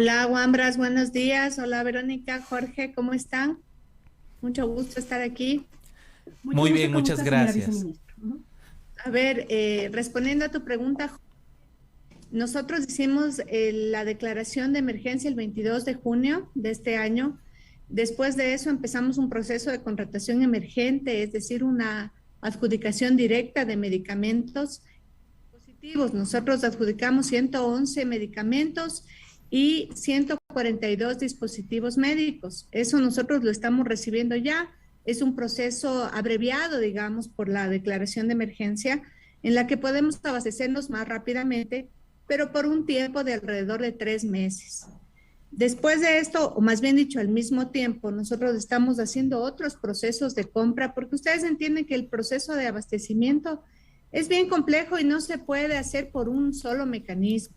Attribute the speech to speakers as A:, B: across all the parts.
A: Hola, Wambras, buenos días. Hola, Verónica, Jorge, ¿cómo están? Mucho gusto estar aquí.
B: Mucho
C: Muy
B: gusto
C: bien,
B: con
C: muchas
B: usted, señora
C: gracias.
B: viceministra. Ujú.
A: A ver, respondiendo a tu pregunta, nosotros hicimos la declaración de emergencia el 22 de junio de este año. Después de eso empezamos un proceso de contratación emergente, es decir, una adjudicación directa de medicamentos positivos. Nosotros adjudicamos 111 medicamentos y 142 dispositivos médicos. Eso nosotros lo estamos recibiendo ya. Es un proceso abreviado, digamos, por la declaración de emergencia, en la que podemos abastecernos más rápidamente, pero por un tiempo de alrededor de 3 meses. Después de esto, o más bien dicho, al mismo tiempo, nosotros estamos haciendo otros procesos de compra, porque ustedes entienden que el proceso de abastecimiento es bien complejo y no se puede hacer por un solo mecanismo.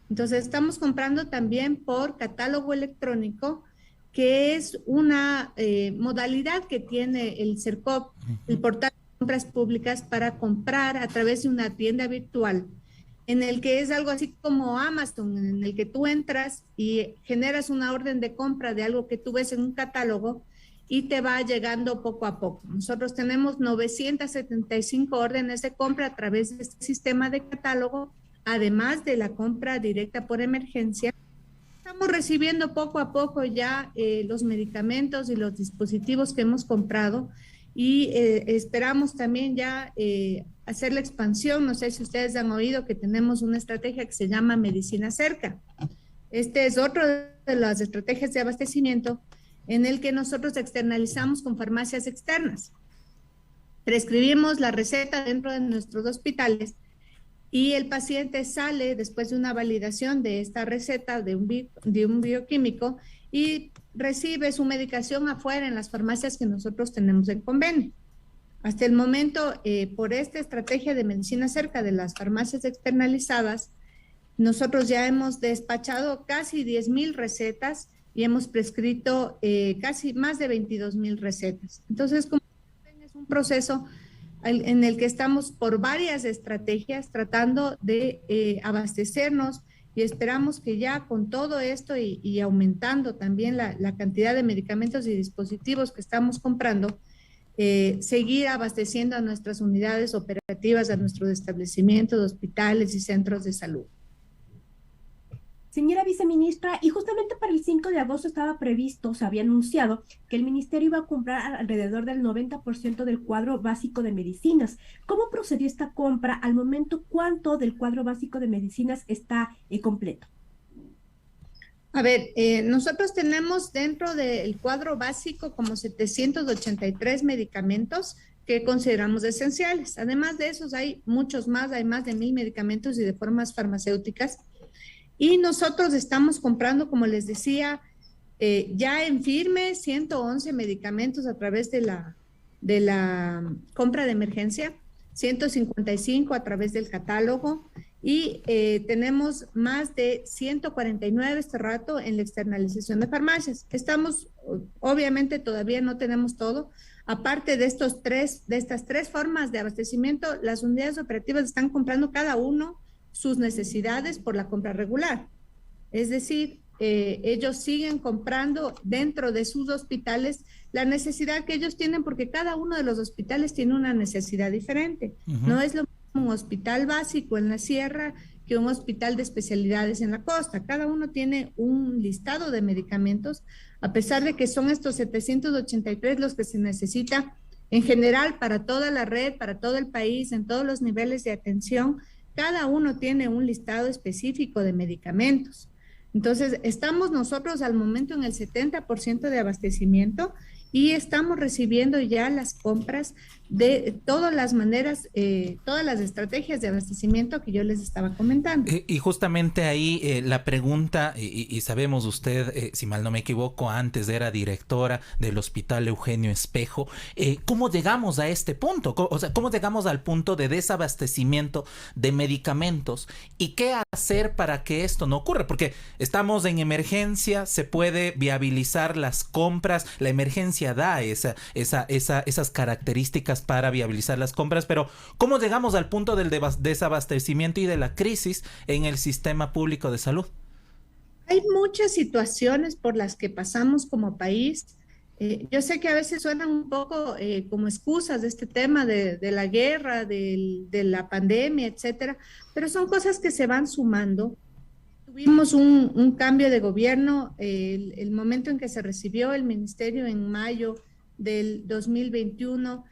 A: Entonces, estamos comprando también por catálogo electrónico, que es una modalidad que tiene el CERCOP, el
C: Ujú.
A: portal de compras públicas, para comprar a través de una tienda virtual, en el que es algo así como Amazon, en el que tú entras y generas una orden de compra de algo que tú ves en un catálogo y te va llegando poco a poco. Nosotros tenemos 975 órdenes de compra a través de este sistema de catálogo, además de la compra directa por emergencia. Estamos recibiendo poco a poco ya los medicamentos y los dispositivos que hemos comprado y esperamos también ya hacer la expansión. No sé si ustedes han oído que tenemos una estrategia que se llama Medicina Cerca. Este es otro de las estrategias de abastecimiento en el que nosotros externalizamos con farmacias externas. Prescribimos la receta dentro de nuestros hospitales y el paciente sale después de una validación de esta receta de un bioquímico y recibe su medicación afuera en las farmacias que nosotros tenemos en convenio. Hasta el momento, por esta estrategia de medicina cerca de las farmacias externalizadas, nosotros ya hemos despachado casi 10,000 recetas y hemos prescrito casi más de 22,000 recetas. Entonces, como es un proceso en el que estamos por varias estrategias tratando de abastecernos y esperamos que ya con todo esto y aumentando también la cantidad de medicamentos y dispositivos que estamos comprando, seguir abasteciendo a nuestras unidades operativas, a nuestros establecimientos, hospitales y centros de salud.
B: Señora viceministra, y justamente para el 5 de agosto estaba previsto, se había anunciado que el ministerio iba a comprar alrededor del 90% del cuadro básico de medicinas. ¿Cómo procedió esta compra? Al momento, ¿cuánto del cuadro básico de medicinas está completo?
A: A ver, nosotros tenemos dentro del cuadro básico como 783 medicamentos que consideramos esenciales. Además de esos, hay muchos más, hay más de 1,000 medicamentos y de formas farmacéuticas. Y nosotros estamos comprando, como les decía, ya en firme 111 medicamentos a través de la compra de emergencia, 155 a través del catálogo y tenemos más de 149 este rato en la externalización de farmacias. Estamos, obviamente todavía no tenemos todo. Aparte de de estas tres formas de abastecimiento, las unidades operativas están comprando cada uno sus necesidades por la compra regular. Es decir, ellos siguen comprando dentro de sus hospitales la necesidad que ellos tienen, porque cada uno de los hospitales tiene una necesidad diferente.
C: Ujú.
A: No es lo mismo un hospital básico en la sierra que un hospital de especialidades en la costa. Cada uno tiene un listado de medicamentos, a pesar de que son estos 783 los que se necesita en general para toda la red, para todo el país, en todos los niveles de atención. Cada uno tiene un listado específico de medicamentos. Entonces, estamos nosotros al momento en el 70% de abastecimiento y estamos recibiendo ya las compras de todas las maneras, todas las estrategias de abastecimiento que yo les estaba comentando.
C: Y justamente ahí la pregunta, y sabemos usted, si mal no me equivoco, antes era directora del Hospital Eugenio Espejo, ¿cómo llegamos a este punto? O sea, ¿cómo llegamos al punto de desabastecimiento de medicamentos? ¿Y qué hacer para que esto no ocurra? Porque estamos en emergencia, se puede viabilizar las compras, la emergencia da esas características para viabilizar las compras, pero ¿cómo llegamos al punto del desabastecimiento y de la crisis en el sistema público de salud?
A: Hay muchas situaciones por las que pasamos como país. Yo sé que a veces suenan un poco como excusas de este tema de la guerra, de la pandemia, etcétera, pero son cosas que se van sumando. Tuvimos un cambio de gobierno, el momento en que se recibió el ministerio en mayo del 2021,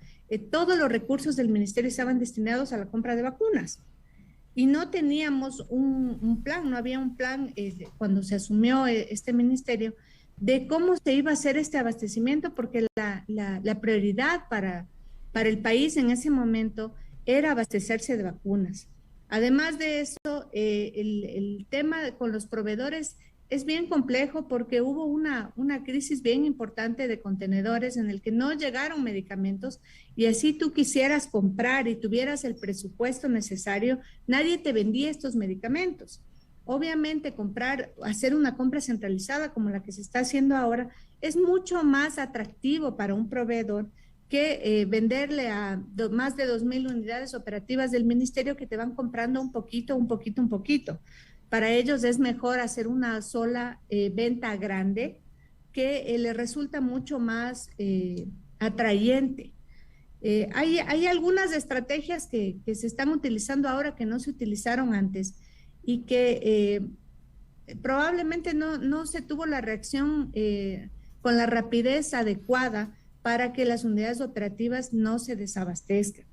A: todos los recursos del ministerio estaban destinados a la compra de vacunas y no teníamos un plan, no había un plan cuando se asumió este ministerio de cómo se iba a hacer este abastecimiento, porque la prioridad para el país en ese momento era abastecerse de vacunas. Además de eso, el tema con los proveedores es bien complejo porque hubo una crisis bien importante de contenedores en el que no llegaron medicamentos y así tú quisieras comprar y tuvieras el presupuesto necesario, nadie te vendía estos medicamentos. Obviamente hacer una compra centralizada como la que se está haciendo ahora es mucho más atractivo para un proveedor que venderle a más de 2,000 unidades operativas del ministerio que te van comprando un poquito, un poquito, un poquito. Para ellos es mejor hacer una sola venta grande que les resulta mucho más atrayente. Hay algunas estrategias que se están utilizando ahora que no se utilizaron antes y que probablemente no se tuvo la reacción con la rapidez adecuada para que las unidades operativas no se desabastezcan.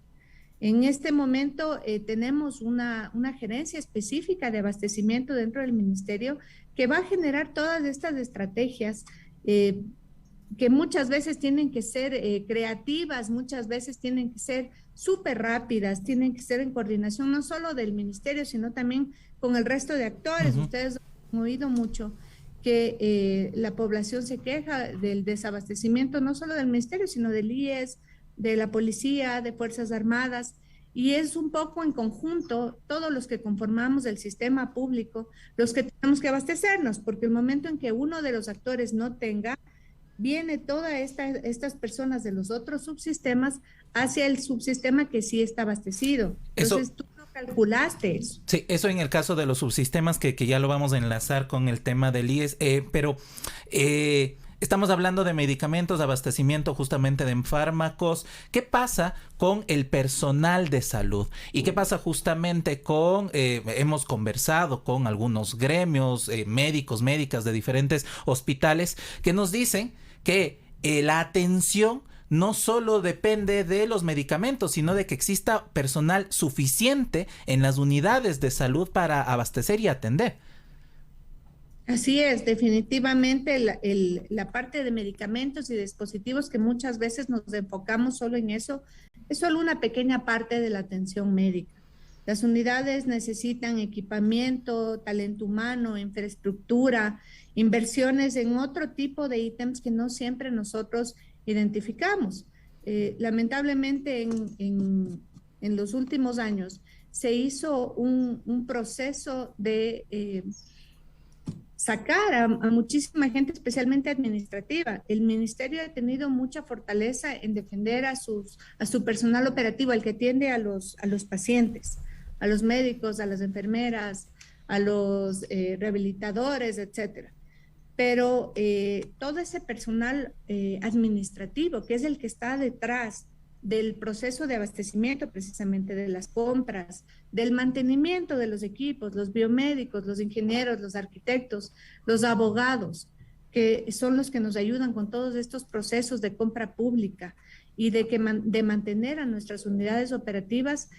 A: En este momento tenemos una gerencia específica de abastecimiento dentro del ministerio que va a generar todas estas estrategias que muchas veces tienen que ser creativas, muchas veces tienen que ser súper rápidas, tienen que ser en coordinación no solo del ministerio, sino también con el resto de actores. Ustedes han oído mucho que la población se queja del desabastecimiento no solo del ministerio, sino del IES, de la policía, de Fuerzas Armadas, y es un poco en conjunto todos los que conformamos el sistema público los que tenemos que abastecernos, porque el momento en que uno de los actores no tenga, viene todas estas personas de los otros subsistemas hacia el subsistema que sí está abastecido. Entonces tú no calculaste eso.
C: Sí, eso en el caso de los subsistemas que ya lo vamos a enlazar con el tema del IES, pero estamos hablando de medicamentos, de abastecimiento justamente de fármacos. ¿Qué pasa con el personal de salud? ¿Y qué pasa justamente con, hemos conversado con algunos gremios, médicos, médicas de diferentes hospitales que nos dicen que la atención no solo depende de los medicamentos, sino de que exista personal suficiente en las unidades de salud para abastecer y atender?
A: Así es, definitivamente la parte de medicamentos y dispositivos que muchas veces nos enfocamos solo en eso, es solo una pequeña parte de la atención médica. Las unidades necesitan equipamiento, talento humano, infraestructura, inversiones en otro tipo de ítems que no siempre nosotros identificamos. Lamentablemente en los últimos años se hizo un proceso de sacar a muchísima gente, especialmente administrativa. El ministerio ha tenido mucha fortaleza en defender a su personal operativo, el que atiende a los pacientes, a los médicos, a las enfermeras, a los rehabilitadores, etcétera. Pero todo ese personal administrativo, que es el que está detrás del proceso de abastecimiento, precisamente de las compras, del mantenimiento de los equipos, los biomédicos, los ingenieros, los arquitectos, los abogados, que son los que nos ayudan con todos estos procesos de compra pública y de mantener a nuestras unidades operativas,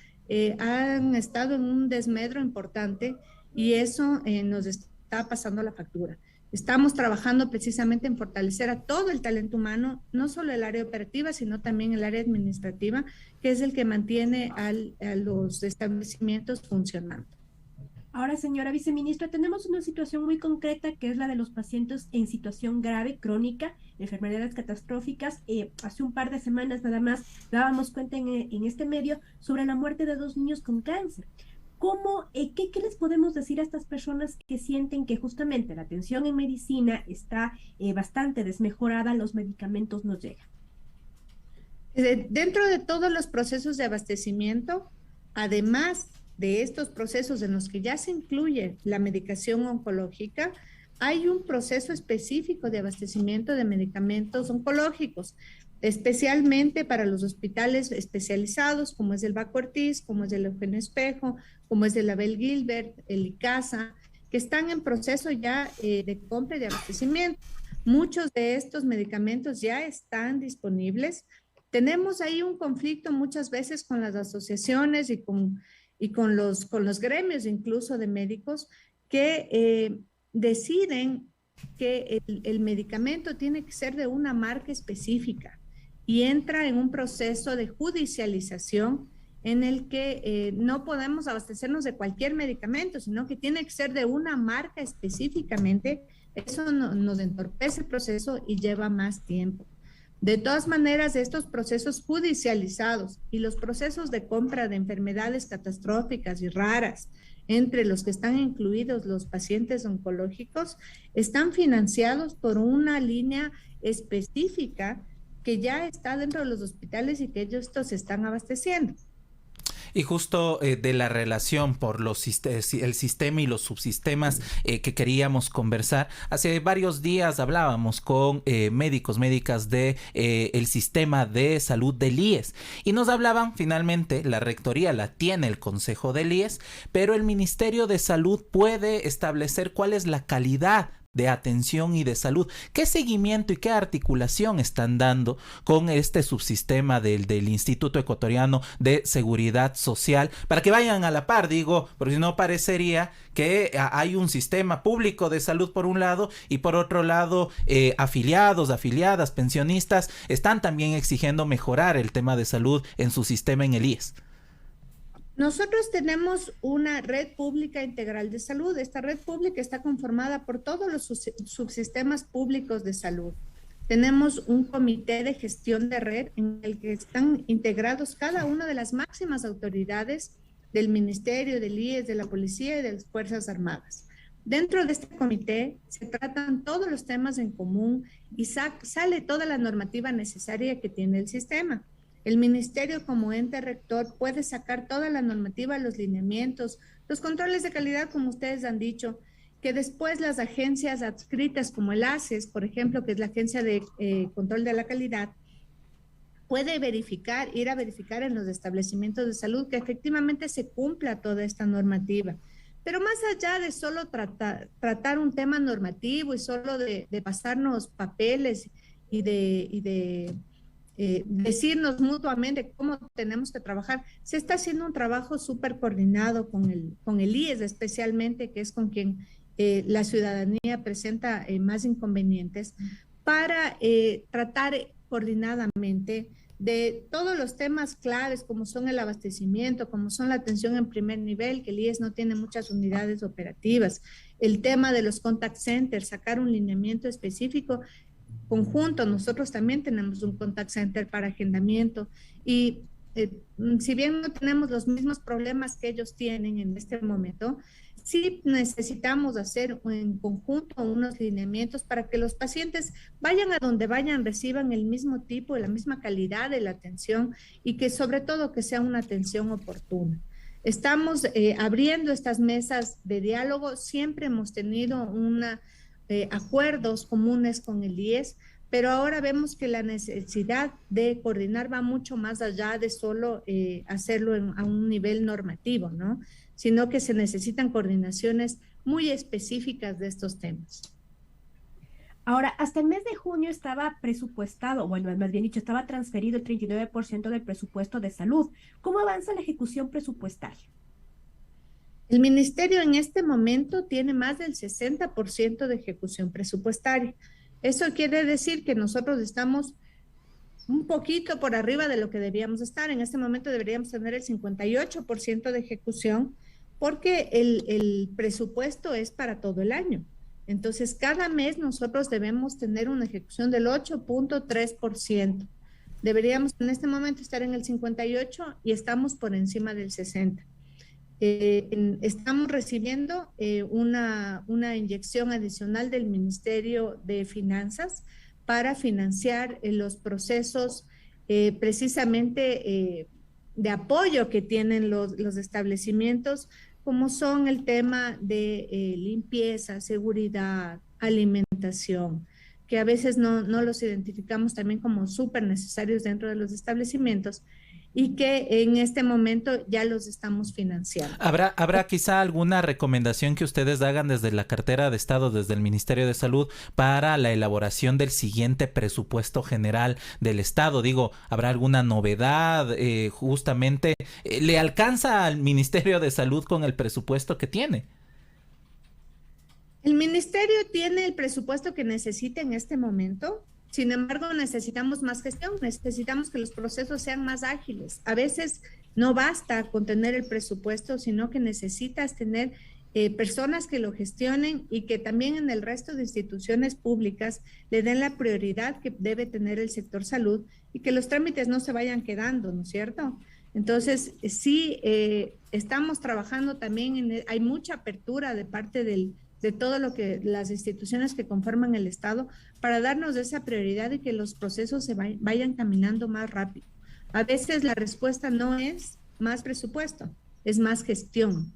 A: han estado en un desmedro importante y eso nos está pasando la factura. Estamos trabajando precisamente en fortalecer a todo el talento humano, no solo el área operativa, sino también el área administrativa, que es el que mantiene a los establecimientos funcionando.
B: Ahora, señora viceministra, tenemos una situación muy concreta que es la de los pacientes en situación grave, crónica, enfermedades catastróficas. Hace un par de semanas nada más dábamos cuenta en este medio sobre la muerte de 2 niños con cáncer. ¿Qué les podemos decir a estas personas que sienten que justamente la atención en medicina está bastante desmejorada, los medicamentos no llegan?
A: Dentro de todos los procesos de abastecimiento, además de estos procesos en los que ya se incluye la medicación oncológica, hay un proceso específico de abastecimiento de medicamentos oncológicos, especialmente para los hospitales especializados, como es el Baco Ortiz, como es el Eugenio Espejo, como es el Abel Gilbert, el ICASA, que están en proceso ya de compra y de abastecimiento. Muchos de estos medicamentos ya están disponibles. Tenemos ahí un conflicto muchas veces con las asociaciones y con los gremios incluso de médicos que deciden que el medicamento tiene que ser de una marca específica y entra en un proceso de judicialización en el que no podemos abastecernos de cualquier medicamento, sino que tiene que ser de una marca específicamente. Eso nos entorpece el proceso y lleva más tiempo. De todas maneras, estos procesos judicializados y los procesos de compra de enfermedades catastróficas y raras, entre los que están incluidos los pacientes oncológicos, están financiados por una línea específica que ya está dentro de los hospitales y que ellos se están abasteciendo.
C: Y justo de la relación por el sistema y los subsistemas que queríamos conversar. Hace varios días hablábamos con médicos, médicas de el sistema de salud del IES y nos hablaban, finalmente la rectoría la tiene el Consejo del IES, pero el Ministerio de Salud puede establecer cuál es la calidad de atención y de salud. ¿Qué seguimiento y qué articulación están dando con este subsistema del Instituto Ecuatoriano de Seguridad Social? Para que vayan a la par, digo, porque si no parecería que hay un sistema público de salud por un lado y por otro lado afiliados, afiliadas, pensionistas están también exigiendo mejorar el tema de salud en su sistema en el IES.
A: Nosotros tenemos una red pública integral de salud. Esta red pública está conformada por todos los subsistemas públicos de salud. Tenemos un comité de gestión de red en el que están integrados cada una de las máximas autoridades del Ministerio, del IES, de la Policía y de las Fuerzas Armadas. Dentro de este comité se tratan todos los temas en común y sale toda la normativa necesaria que tiene el sistema. El ministerio como ente rector puede sacar toda la normativa, los lineamientos, los controles de calidad, como ustedes han dicho, que después las agencias adscritas como el ACES, por ejemplo, que es la Agencia de Control de la Calidad, puede verificar, ir a verificar en los establecimientos de salud que efectivamente se cumpla toda esta normativa. Pero más allá de solo tratar un tema normativo y solo de pasarnos papeles y de decirnos mutuamente cómo tenemos que trabajar, se está haciendo un trabajo súper coordinado con el IES especialmente, que es con quien la ciudadanía presenta más inconvenientes, para tratar coordinadamente de todos los temas claves como son el abastecimiento, como son la atención en primer nivel, que el IES no tiene muchas unidades operativas, el tema de los contact centers, sacar un lineamiento específico conjunto. Nosotros también tenemos un contact center para agendamiento y si bien no tenemos los mismos problemas que ellos tienen en este momento, sí necesitamos hacer en conjunto unos lineamientos para que los pacientes vayan a donde vayan, reciban el mismo tipo, la misma calidad de la atención y que sobre todo que sea una atención oportuna. Estamos abriendo estas mesas de diálogo, siempre hemos tenido acuerdos comunes con el IES, pero ahora vemos que la necesidad de coordinar va mucho más allá de solo hacerlo a un nivel normativo, ¿no? Sino que se necesitan coordinaciones muy específicas de estos temas.
B: Ahora, hasta el mes de junio estaba presupuestado, bueno, más bien dicho, estaba transferido el 39% del presupuesto de salud. ¿Cómo avanza la ejecución presupuestaria?
A: El ministerio en este momento tiene más del 60% de ejecución presupuestaria. Eso quiere decir que nosotros estamos un poquito por arriba de lo que debíamos estar. En este momento deberíamos tener el 58% de ejecución porque el presupuesto es para todo el año. Entonces, cada mes nosotros debemos tener una ejecución del 8.3%. Deberíamos en este momento estar en el 58% y estamos por encima del 60%. Estamos recibiendo una inyección adicional del Ministerio de Finanzas para financiar los procesos precisamente de apoyo que tienen los establecimientos, como son el tema de limpieza, seguridad, alimentación, que a veces no los identificamos también como súper necesarios dentro de los establecimientos y que en este momento ya los estamos financiando.
C: ¿Habrá quizá alguna recomendación que ustedes hagan desde la cartera de Estado, desde el Ministerio de Salud, para la elaboración del siguiente presupuesto general del Estado? Digo, ¿habrá alguna novedad? Justamente, ¿le alcanza al Ministerio de Salud con el presupuesto que tiene?
A: El ministerio tiene el presupuesto que necesita en este momento. Sin embargo, necesitamos más gestión, necesitamos que los procesos sean más ágiles. A veces no basta con tener el presupuesto, sino que necesitas tener personas que lo gestionen y que también en el resto de instituciones públicas le den la prioridad que debe tener el sector salud y que los trámites no se vayan quedando, ¿no es cierto? Entonces, sí, estamos trabajando también, hay mucha apertura de parte de todo lo que las instituciones que conforman el Estado para darnos esa prioridad y que los procesos se vayan caminando más rápido. A veces la respuesta no es más presupuesto, es más gestión.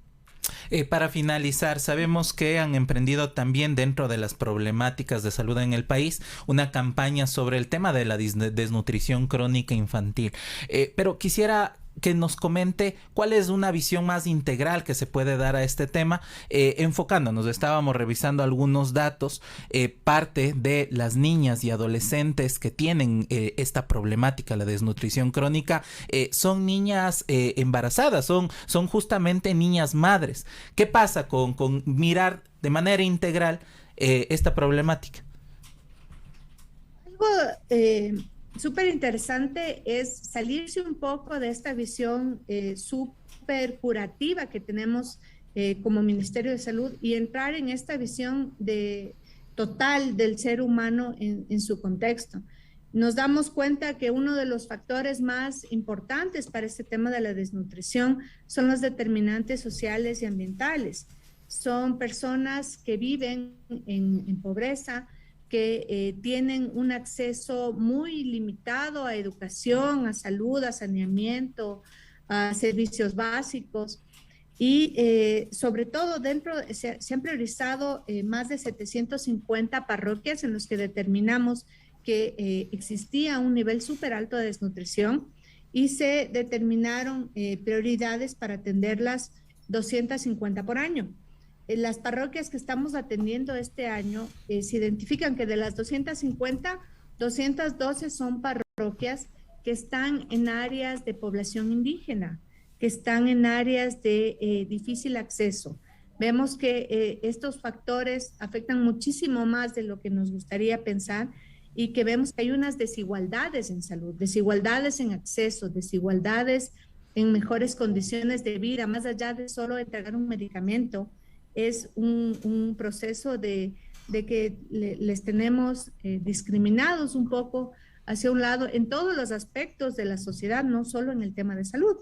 C: Para finalizar, sabemos que han emprendido también dentro de las problemáticas de salud en el país una campaña sobre el tema de la desnutrición crónica infantil. Pero quisiera que nos comente cuál es una visión más integral que se puede dar a este tema, enfocándonos. Estábamos revisando algunos datos. Parte de las niñas y adolescentes que tienen esta problemática, la desnutrición crónica, son niñas embarazadas, son justamente niñas madres. ¿Qué pasa con mirar de manera integral esta problemática?
A: Algo súper interesante es salirse un poco de esta visión súper curativa que tenemos como Ministerio de Salud y entrar en esta visión total del ser humano en su contexto. Nos damos cuenta que uno de los factores más importantes para este tema de la desnutrición son los determinantes sociales y ambientales. Son personas que viven en pobreza, que tienen un acceso muy limitado a educación, a salud, a saneamiento, a servicios básicos. Y sobre todo se han priorizado más de 750 parroquias en los que determinamos que existía un nivel súper alto de desnutrición y se determinaron prioridades para atenderlas 250 por año. En las parroquias que estamos atendiendo este año, se identifican que de las 250, 212 son parroquias que están en áreas de población indígena, que están en áreas de difícil acceso. Vemos que estos factores afectan muchísimo más de lo que nos gustaría pensar y que vemos que hay unas desigualdades en salud, desigualdades en acceso, desigualdades en mejores condiciones de vida, más allá de solo entregar un medicamento. Es un proceso de que les tenemos discriminados un poco hacia un lado en todos los aspectos de la sociedad, no solo en el tema de salud.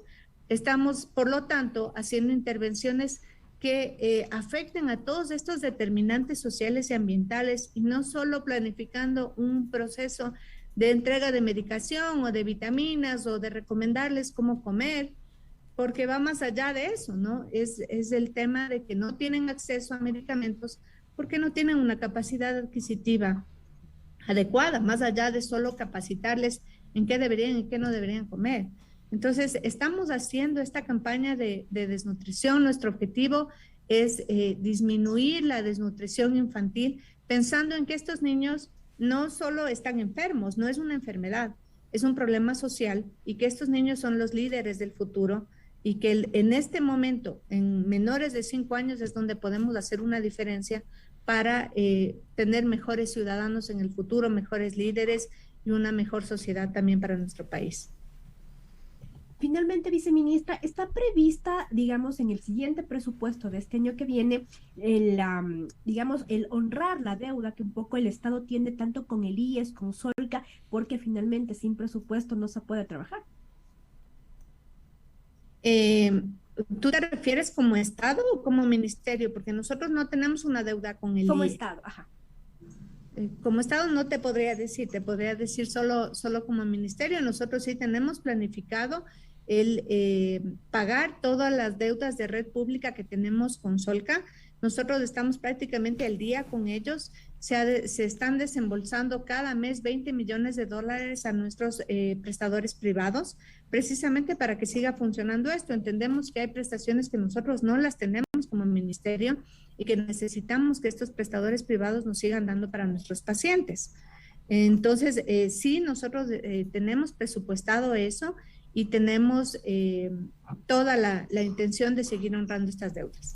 A: Estamos, por lo tanto, haciendo intervenciones que afecten a todos estos determinantes sociales y ambientales y no solo planificando un proceso de entrega de medicación o de vitaminas o de recomendarles cómo comer, porque va más allá de eso, ¿no? Es el tema de que no tienen acceso a medicamentos porque no tienen una capacidad adquisitiva adecuada, más allá de solo capacitarles en qué deberían y qué no deberían comer. Entonces, estamos haciendo esta campaña de desnutrición. Nuestro objetivo es disminuir la desnutrición infantil, pensando en que estos niños no solo están enfermos, no es una enfermedad, es un problema social y que estos niños son los líderes del futuro y que en este momento, en menores de 5 años, es donde podemos hacer una diferencia para tener mejores ciudadanos en el futuro, mejores líderes y una mejor sociedad también para nuestro país.
B: Finalmente, viceministra, ¿está prevista, digamos, en el siguiente presupuesto de este año que viene, digamos, el honrar la deuda que un poco el Estado tiene tanto con el IES, con Solca, porque finalmente sin presupuesto no se puede trabajar?
A: ¿Tú te refieres como Estado o como ministerio? Porque nosotros no tenemos una deuda con el
B: como
A: IES.
B: Estado, ajá.
A: Como Estado no te podría decir solo como ministerio. Nosotros sí tenemos planificado el pagar todas las deudas de red pública que tenemos con Solca. Nosotros estamos prácticamente al día con ellos. se están desembolsando cada mes 20 millones de dólares a nuestros prestadores privados, precisamente para que siga funcionando esto. Entendemos que hay prestaciones que nosotros no las tenemos como ministerio y que necesitamos que estos prestadores privados nos sigan dando para nuestros pacientes. Entonces, sí, nosotros tenemos presupuestado eso y tenemos toda la intención de seguir honrando estas deudas.